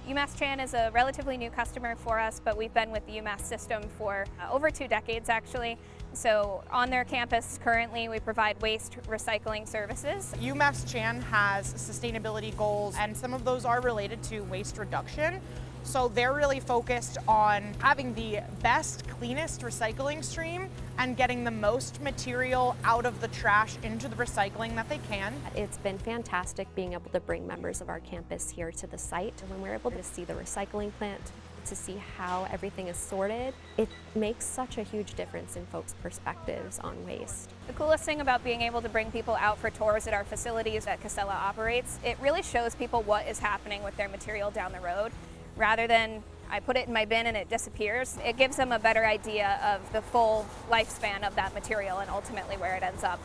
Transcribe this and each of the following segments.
UMass Chan is a relatively new customer for us, but we've been with the UMass system for over 2 decades actually. So on their campus currently we provide waste recycling services. UMass Chan has sustainability goals, and some of those are related to waste reduction. So they're really focused on having the best, cleanest recycling stream and getting the most material out of the trash into the recycling that they can. It's been fantastic being able to bring members of our campus here to the site. When we're able to see the recycling plant, to see how everything is sorted, it makes such a huge difference in folks' perspectives on waste. The coolest thing about being able to bring people out for tours at our facilities that Casella operates, it really shows people what is happening with their material down the road. Rather than I put it in my bin and it disappears, it gives them a better idea of the full lifespan of that material and ultimately where it ends up.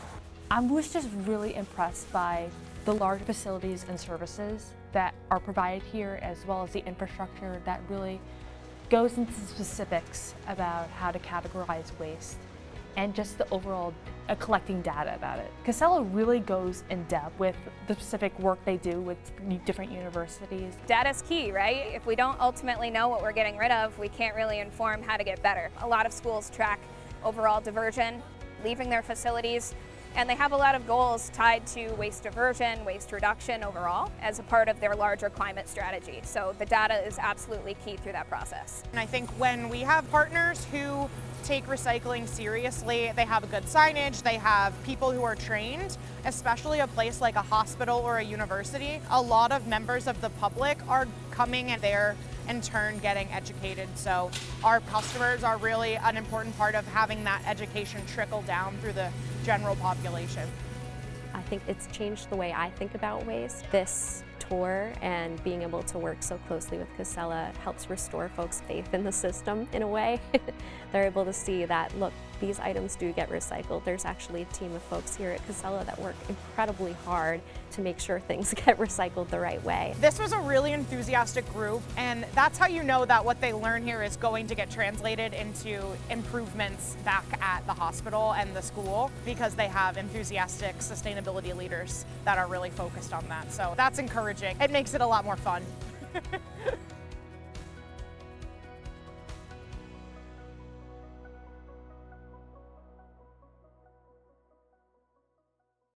I was just really impressed by the large facilities and services that are provided here, as well as the infrastructure that really goes into specifics about how to categorize waste and just the overall collecting data about it. Casella really goes in depth with the specific work they do with different universities. Data's key, right? If we don't ultimately know what we're getting rid of, we can't really inform how to get better. A lot of schools track overall diversion, leaving their facilities, and they have a lot of goals tied to waste diversion, waste reduction overall as a part of their larger climate strategy. So the data is absolutely key through that process. And I think when we have partners who take recycling seriously, they have a good signage, they have people who are trained, especially a place like a hospital or a university. A lot of members of the public are coming and they're in turn getting educated. So our customers are really an important part of having that education trickle down through the general population. I think it's changed the way I think about waste. This tour and being able to work so closely with Casella helps restore folks' faith in the system in a way. They're able to see that, look, these items do get recycled. There's actually a team of folks here at Casella that work incredibly hard to make sure things get recycled the right way. This was a really enthusiastic group, and that's how you know that what they learn here is going to get translated into improvements back at the hospital and the school, because they have enthusiastic sustainability leaders that are really focused on that. So that's encouraging. It makes it a lot more fun.